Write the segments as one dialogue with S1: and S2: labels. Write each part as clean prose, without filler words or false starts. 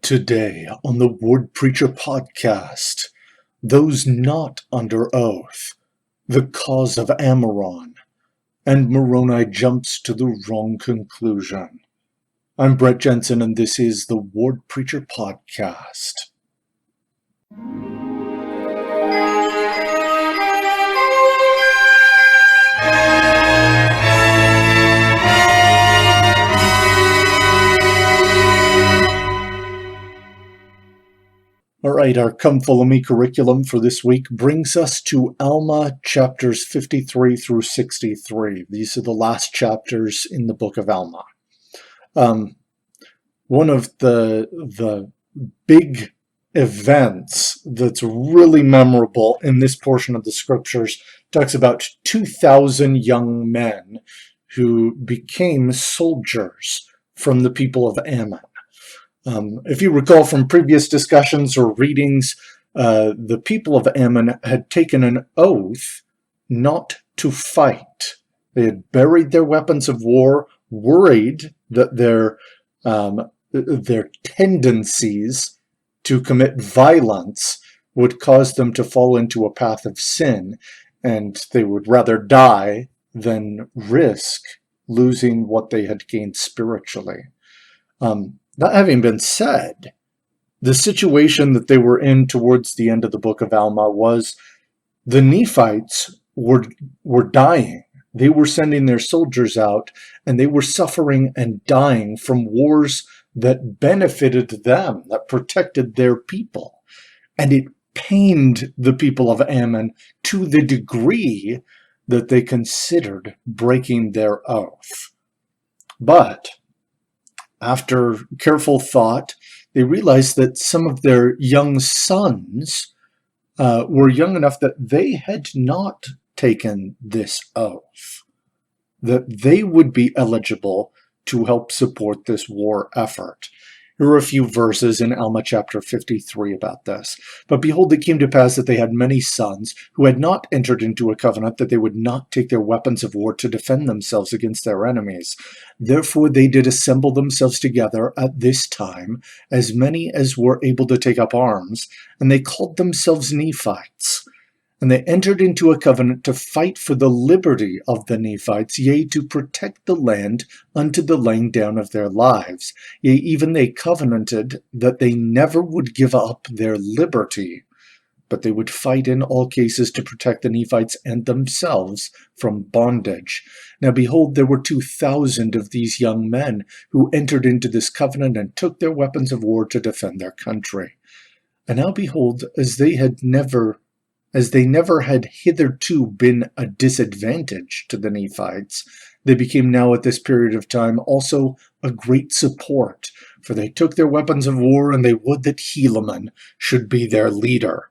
S1: Today on the Word Preacher podcast, those not under oath, the cause of Amaron, and Moroni jumps to the wrong conclusion. I'm Brett Jensen, and this is the Word Preacher podcast. All right, our Come Follow Me curriculum for this week brings us to Alma chapters 53 through 63. These are the last chapters in the book of Alma. One of the big events that's really memorable in this portion of the scriptures talks about 2,000 young men who became soldiers from the people of Ammon. If you recall from previous discussions or readings, the people of Ammon had taken an oath not to fight. They had buried their weapons of war, worried that their tendencies to commit violence would cause them to fall into a path of sin, and they would rather die than risk losing what they had gained spiritually. That having been said, the situation that they were in towards the end of the book of Alma was the Nephites were dying. They were sending their soldiers out, and they were suffering and dying from wars that benefited them, that protected their people. And it pained the people of Ammon to the degree that they considered breaking their oath. But after careful thought, they realized that some of their young sons were young enough that they had not taken this oath, that they would be eligible to help support this war effort. Here are a few verses in Alma chapter 53 about this. But behold, it came to pass that they had many sons who had not entered into a covenant that they would not take their weapons of war to defend themselves against their enemies. Therefore they did assemble themselves together at this time, as many as were able to take up arms, and they called themselves Nephites. And they entered into a covenant to fight for the liberty of the Nephites, yea, to protect the land unto the laying down of their lives. Yea, even they covenanted that they never would give up their liberty, but they would fight in all cases to protect the Nephites and themselves from bondage. Now behold, there were 2,000 of these young men who entered into this covenant and took their weapons of war to defend their country. And now behold, as they never had hitherto been a disadvantage to the Nephites, they became now at this period of time also a great support, for they took their weapons of war, and they would that Helaman should be their leader.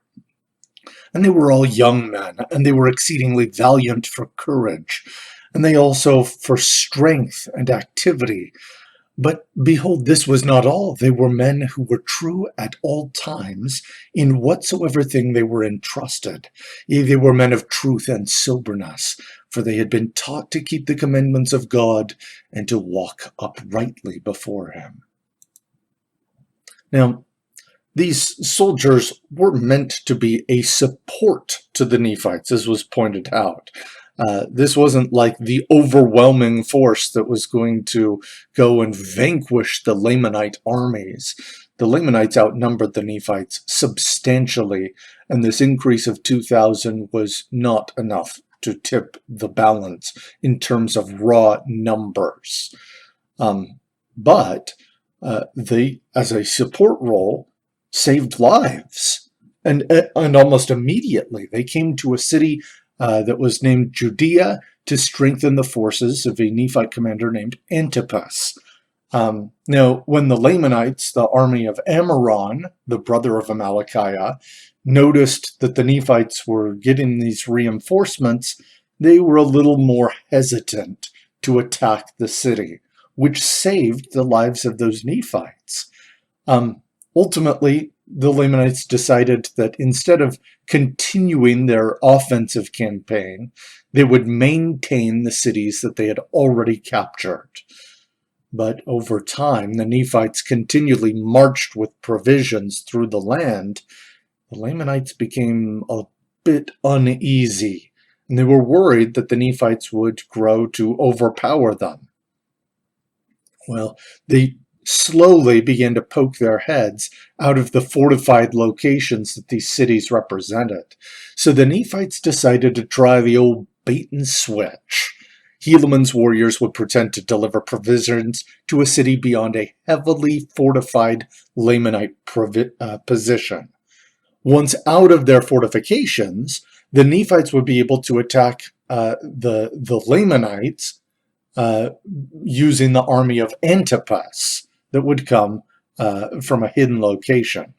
S1: And they were all young men, and they were exceedingly valiant for courage, and they also for strength and activity. But behold, this was not all. They were men who were true at all times in whatsoever thing they were entrusted. Yea, they were men of truth and soberness, for they had been taught to keep the commandments of God and to walk uprightly before him. Now, these soldiers were meant to be a support to the Nephites, as was pointed out. This wasn't like the overwhelming force that was going to go and vanquish the Lamanite armies. The Lamanites outnumbered the Nephites substantially, and this increase of 2,000 was not enough to tip the balance in terms of raw numbers. But they, as a support role, saved lives. And almost immediately, they came to a city that was named Judea to strengthen the forces of a Nephite commander named Antipas. Now, when the Lamanites, the army of Amaron, the brother of Amalickiah, noticed that the Nephites were getting these reinforcements, they were a little more hesitant to attack the city, which saved the lives of those Nephites. Ultimately, the Lamanites decided that instead of continuing their offensive campaign, they would maintain the cities that they had already captured. But over time, the Nephites continually marched with provisions through the land. The Lamanites became a bit uneasy, and they were worried that the Nephites would grow to overpower them. Well, they slowly began to poke their heads out of the fortified locations that these cities represented. So the Nephites decided to try the old bait and switch. Helaman's warriors would pretend to deliver provisions to a city beyond a heavily fortified Lamanite position. Once out of their fortifications, the Nephites would be able to attack the Lamanites using the army of Antipas that would come from a hidden location.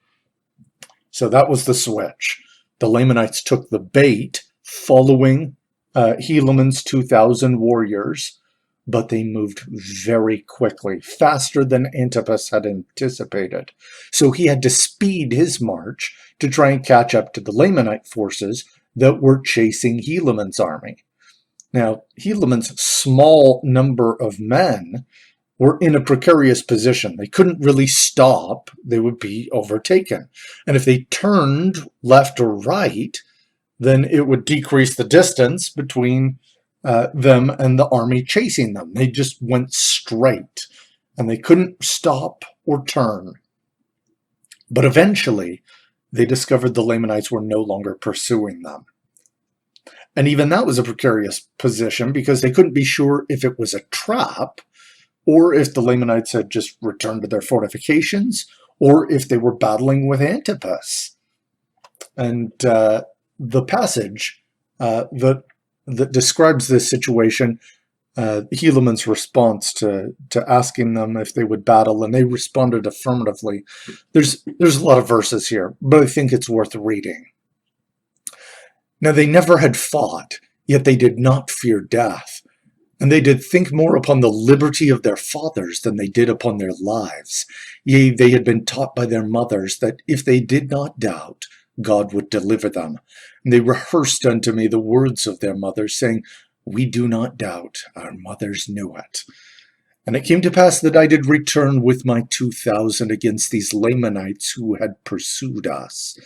S1: So that was the switch. The Lamanites took the bait, following Helaman's 2,000 warriors, but they moved very quickly, faster than Antipas had anticipated. So he had to speed his march to try and catch up to the Lamanite forces that were chasing Helaman's army. Now, Helaman's small number of men were in a precarious position. They couldn't really stop. They would be overtaken. And if they turned left or right, then it would decrease the distance between them and the army chasing them. They just went straight, and they couldn't stop or turn. But eventually, they discovered the Lamanites were no longer pursuing them. And even that was a precarious position because they couldn't be sure if it was a trap or if the Lamanites had just returned to their fortifications or if they were battling with Antipas. And the passage that describes this situation, Helaman's response to asking them if they would battle, and they responded affirmatively. There's a lot of verses here, but I think it's worth reading. Now they never had fought, yet they did not fear death, and they did think more upon the liberty of their fathers than they did upon their lives. Yea, they had been taught by their mothers that if they did not doubt, God would deliver them. And they rehearsed unto me the words of their mothers, saying, We do not doubt, our mothers knew it. And it came to pass that I did return with my 2,000 against these Lamanites who had pursued us.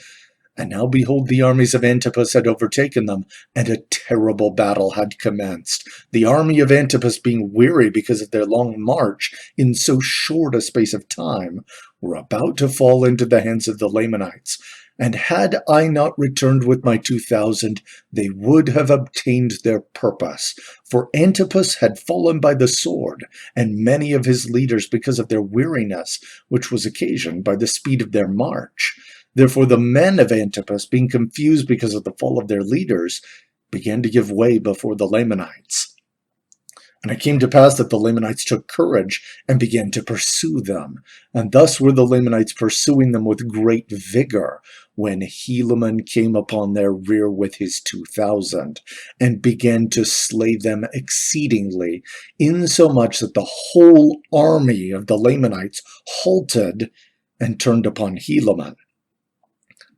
S1: And now behold, the armies of Antipas had overtaken them, and a terrible battle had commenced. The army of Antipas, being weary because of their long march in so short a space of time, were about to fall into the hands of the Lamanites. And had I not returned with my 2,000, they would have obtained their purpose. For Antipas had fallen by the sword, and many of his leaders because of their weariness, which was occasioned by the speed of their march. Therefore the men of Antipas, being confused because of the fall of their leaders, began to give way before the Lamanites. And it came to pass that the Lamanites took courage and began to pursue them. And thus were the Lamanites pursuing them with great vigor, when Helaman came upon their rear with his 2,000, and began to slay them exceedingly, insomuch that the whole army of the Lamanites halted and turned upon Helaman.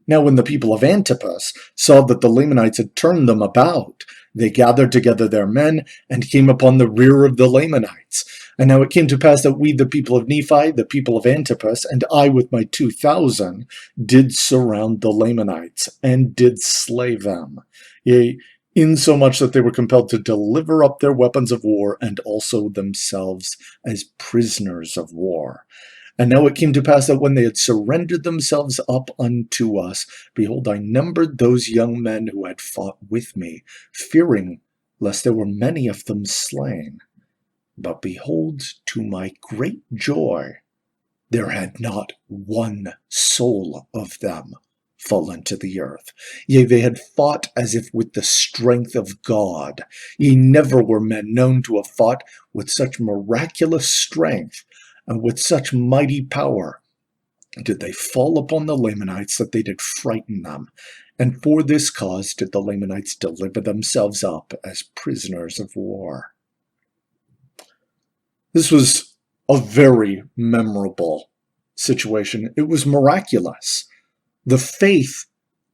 S1: Now when the people of Antipas saw that the Lamanites had turned them about, they gathered together their men and came upon the rear of the Lamanites. And now it came to pass that we, the people of Nephi, the people of Antipas, and I with my 2,000, did surround the Lamanites, and did slay them. Yea, insomuch that they were compelled to deliver up their weapons of war, and also themselves as prisoners of war. And now it came to pass that when they had surrendered themselves up unto us, behold, I numbered those young men who had fought with me, fearing lest there were many of them slain. But behold, to my great joy, there had not one soul of them fallen to the earth. Yea, they had fought as if with the strength of God. Ye never were men known to have fought with such miraculous strength, and with such mighty power did they fall upon the Lamanites that they did frighten them. And for this cause did the Lamanites deliver themselves up as prisoners of war. This was a very memorable situation. It was miraculous. The faith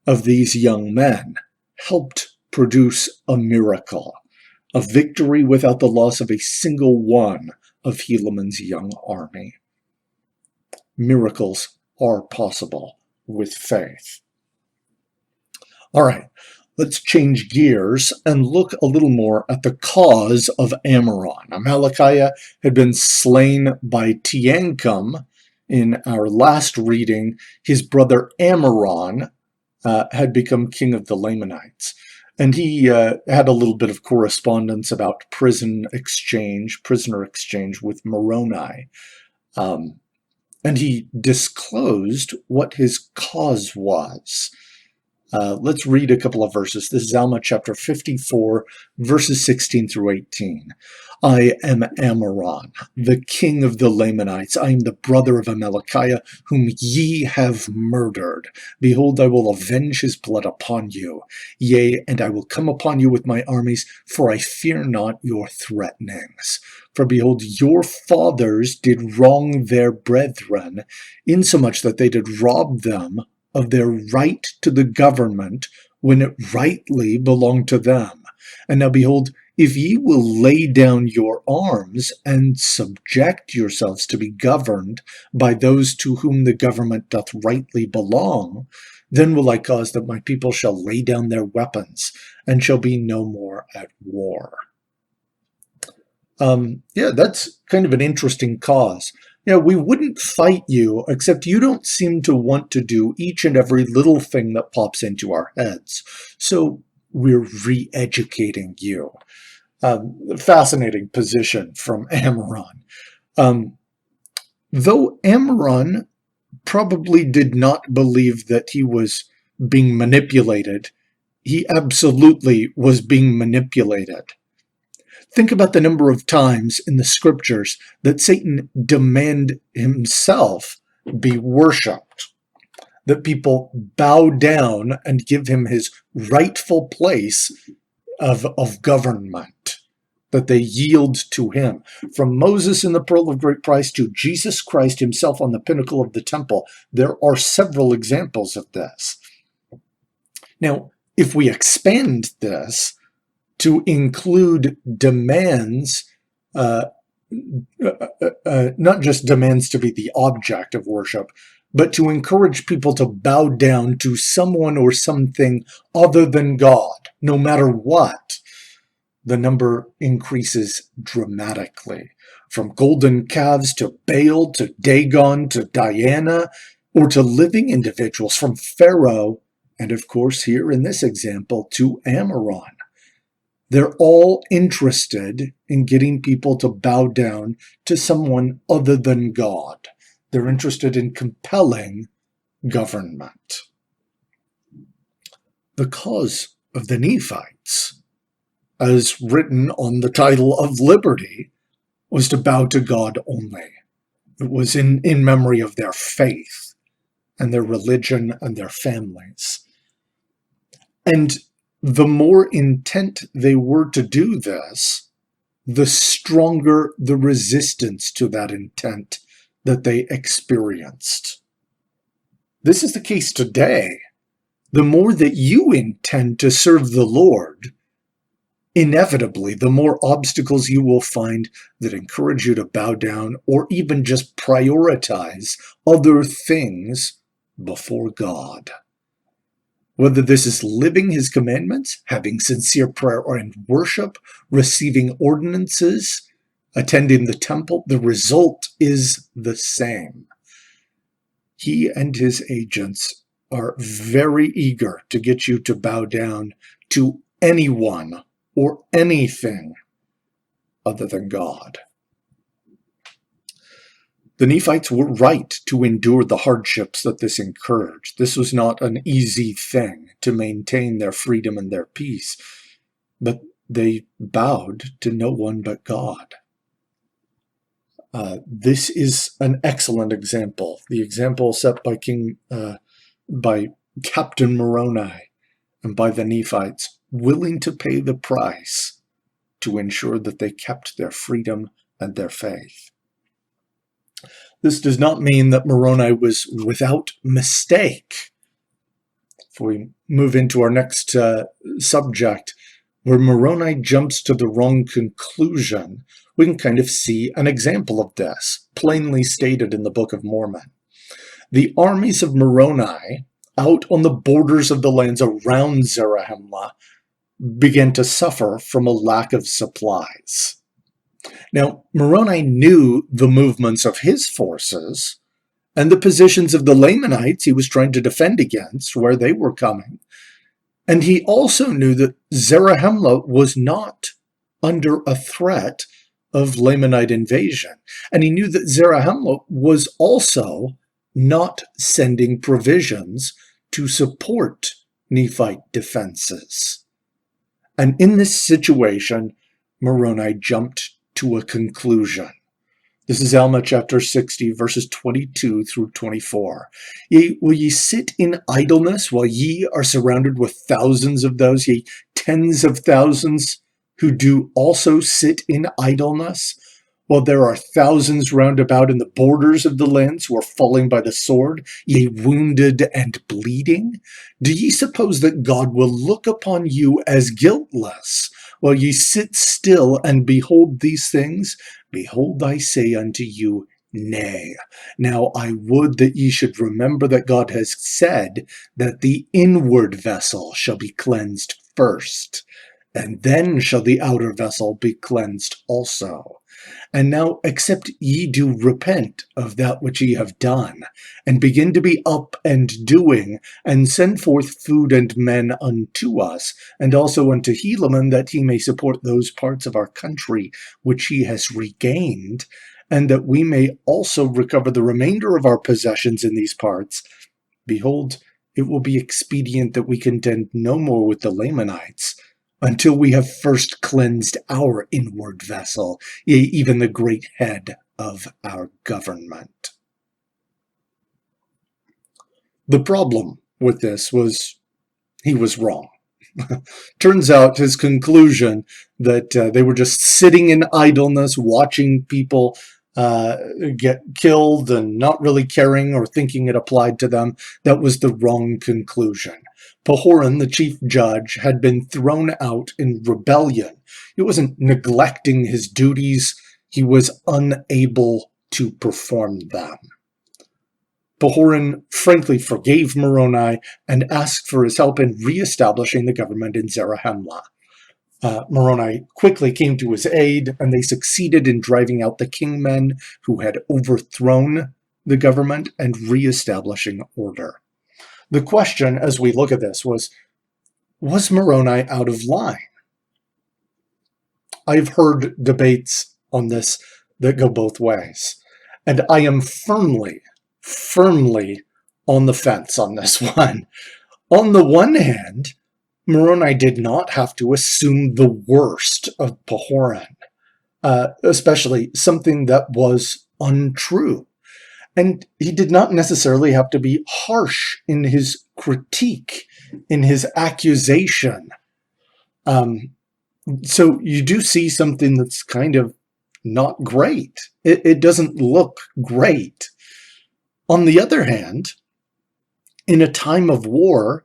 S1: of these young men helped produce a miracle, a victory without the loss of a single one of Helaman's young army. Miracles are possible with faith. All right, let's change gears and look a little more at the cause of Ammoron. Amalickiah had been slain by Teancum in our last reading. His brother Ammoron had become king of the Lamanites. And he had a little bit of correspondence about prisoner exchange with Moroni. And he disclosed what his cause was. Let's read a couple of verses. This is Alma chapter 54, verses 16 through 18. I am Ammoron, the king of the Lamanites. I am the brother of Amalickiah, whom ye have murdered. Behold, I will avenge his blood upon you. Yea, and I will come upon you with my armies, for I fear not your threatenings. For behold, your fathers did wrong their brethren, insomuch that they did rob them of their right to the government when it rightly belonged to them. And now behold, if ye will lay down your arms and subject yourselves to be governed by those to whom the government doth rightly belong, then will I cause that my people shall lay down their weapons and shall be no more at war. Yeah, that's kind of an interesting cause. We wouldn't fight you, except you don't seem to want to do each and every little thing that pops into our heads. So we're re-educating you. Fascinating position from Ammoron. Though Ammoron probably did not believe that he was being manipulated, he absolutely was being manipulated. Think about the number of times in the scriptures that Satan demanded himself be worshipped, that people bow down and give him his rightful place of government, that they yield to him. From Moses in the Pearl of Great Price to Jesus Christ himself on the pinnacle of the temple, there are several examples of this. Now, if we expand this to include demands, not just demands to be the object of worship, but to encourage people to bow down to someone or something other than God, no matter what, the number increases dramatically. From golden calves to Baal to Dagon to Diana, or to living individuals, from Pharaoh, and of course here in this example, to Ammoron. They're all interested in getting people to bow down to someone other than God. They're interested in compelling government. The cause of the Nephites, as written on the title of Liberty, was to bow to God only. It was in memory of their faith and their religion and their families. And the more intent they were to do this, the stronger the resistance to that intent that they experienced. This is the case today. The more that you intend to serve the Lord, inevitably, the more obstacles you will find that encourage you to bow down or even just prioritize other things before God. Whether this is living his commandments, having sincere prayer and worship, receiving ordinances, attending the temple, the result is the same. He and his agents are very eager to get you to bow down to anyone or anything other than God. The Nephites were right to endure the hardships that this incurred. This was not an easy thing to maintain their freedom and their peace, but they bowed to no one but God. This is an excellent example. The example set by Captain Moroni and by the Nephites, willing to pay the price to ensure that they kept their freedom and their faith. This does not mean that Moroni was without mistake. If we move into our next subject, where Moroni jumps to the wrong conclusion, we can kind of see an example of this, plainly stated in the Book of Mormon. The armies of Moroni, out on the borders of the lands around Zarahemla, began to suffer from a lack of supplies. Now, Moroni knew the movements of his forces and the positions of the Lamanites he was trying to defend against, where they were coming. And he also knew that Zarahemla was not under a threat of Lamanite invasion. And he knew that Zarahemla was also not sending provisions to support Nephite defenses. And in this situation, Moroni jumped to a conclusion. This is Alma chapter 60, verses 22 through 24. Will ye sit in idleness while ye are surrounded with thousands of those, yea, tens of thousands, who do also sit in idleness? While there are thousands round about in the borders of the lands who are falling by the sword, yea, wounded and bleeding? Do ye suppose that God will look upon you as guiltless, while ye sit still and behold these things? Behold, I say unto you, nay. Now I would that ye should remember that God has said that the inward vessel shall be cleansed first, and then shall the outer vessel be cleansed also. And now, except ye do repent of that which ye have done, and begin to be up and doing, and send forth food and men unto us, and also unto Helaman, that he may support those parts of our country which he has regained, and that we may also recover the remainder of our possessions in these parts, behold, it will be expedient that we contend no more with the Lamanites, until we have first cleansed our inward vessel, yea, even the great head of our government. The problem with this was he was wrong. Turns out his conclusion that they were just sitting in idleness, watching people get killed and not really caring or thinking it applied to them, that was the wrong conclusion. Pahoran, the chief judge, had been thrown out in rebellion. He wasn't neglecting his duties, he was unable to perform them. Pahoran frankly forgave Moroni and asked for his help in re-establishing the government in Zarahemla. Moroni quickly came to his aid, and they succeeded in driving out the kingmen who had overthrown the government and re-establishing order. The question, as we look at this, was Moroni out of line? I've heard debates on this that go both ways, and I am firmly on the fence on this one. On the one hand, Moroni did not have to assume the worst of Pahoran, especially something that was untrue. And he did not necessarily have to be harsh in his critique, in his accusation. So you do see something that's kind of not great. It doesn't look great. On the other hand, in a time of war,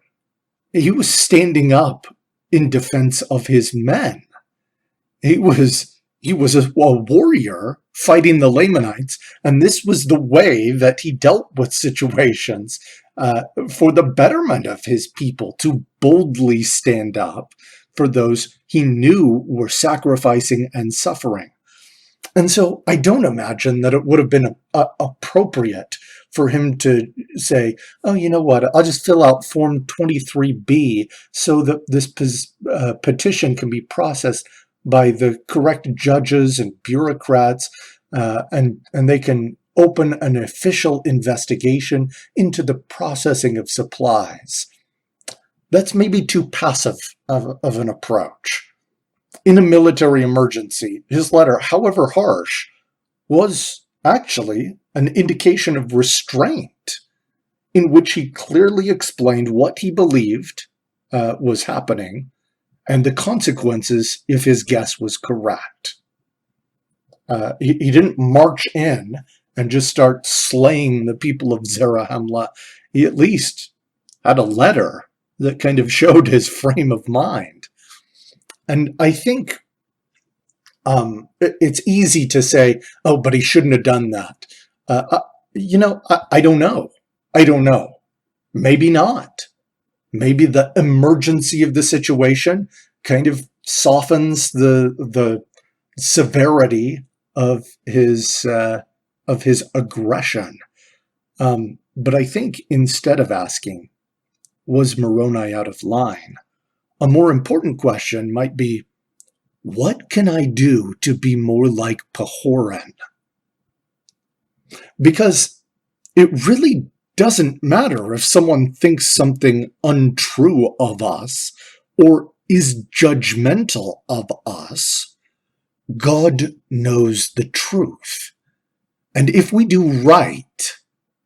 S1: he was standing up in defense of his men. He was a warrior fighting the Lamanites, and this was the way that he dealt with situations for the betterment of his people, to boldly stand up for those he knew were sacrificing and suffering. And so I don't imagine that it would have been appropriate for him to say, oh, you know what, I'll just fill out Form 23B so that this petition can be processed by the correct judges and bureaucrats, and they can open an official investigation into the processing of supplies. That's maybe too passive of an approach. In a military emergency, his letter, however harsh, was actually an indication of restraint, in which he clearly explained what he believed was happening and the consequences if his guess was correct. He didn't march in and just start slaying the people of Zarahemla. He at least had a letter that kind of showed his frame of mind. And I think It's easy to say, oh, but he shouldn't have done that. I don't know. I don't know. Maybe not. Maybe the emergency of the situation kind of softens the severity of his aggression. But I think instead of asking, was Moroni out of line? A more important question might be, what can I do to be more like Pahoran? Because it really doesn't matter if someone thinks something untrue of us or is judgmental of us. God knows the truth. And if we do right,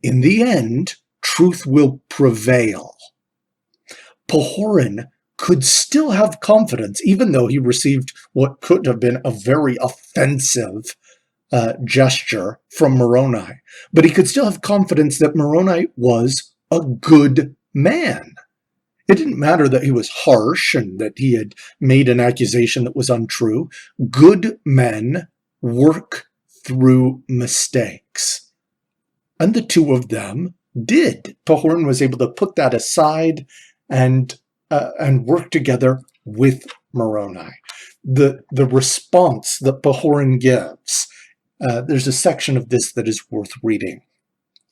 S1: in the end, truth will prevail. Pahoran could still have confidence, even though he received what could have been a very offensive gesture from Moroni. But he could still have confidence that Moroni was a good man. It didn't matter that he was harsh and that he had made an accusation that was untrue. Good men work through mistakes. And the two of them did. Pahoran was able to put that aside and work together with Moroni. The response that Pahoran gives, there's a section of this that is worth reading.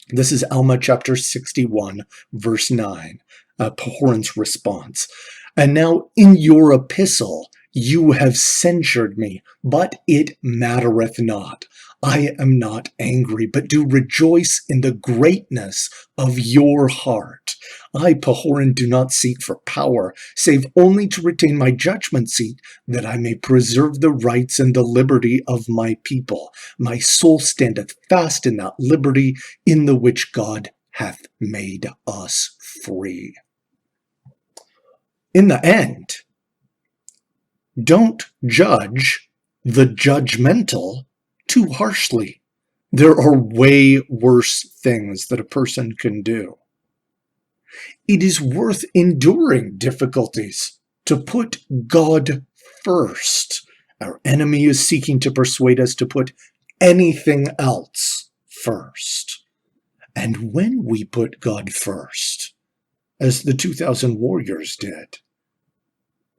S1: This is Alma chapter 61, verse 9, Pahoran's response. And now in your epistle you have censured me, but it mattereth not. I am not angry, but do rejoice in the greatness of your heart. I, Pahoran, do not seek for power, save only to retain my judgment seat, that I may preserve the rights and the liberty of my people. My soul standeth fast in that liberty in the which God hath made us free. In the end, don't judge the judgmental too harshly. There are way worse things that a person can do. It is worth enduring difficulties to put God first. Our enemy is seeking to persuade us to put anything else first. And when we put God first, as the 2,000 warriors did,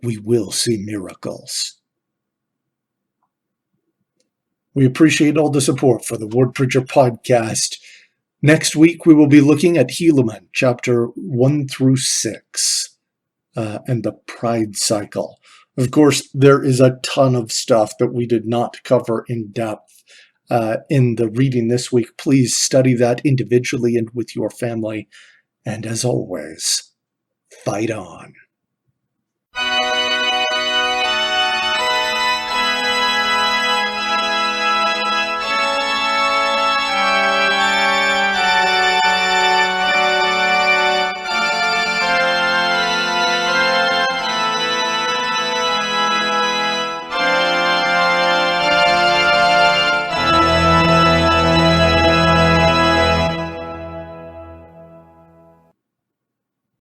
S1: we will see miracles. We appreciate all the support for the Word Preacher podcast. Next week, we will be looking at Helaman, chapter 1 through 6, and the pride cycle. Of course, there is a ton of stuff that we did not cover in depth in the reading this week. Please study that individually and with your family. And as always, fight on.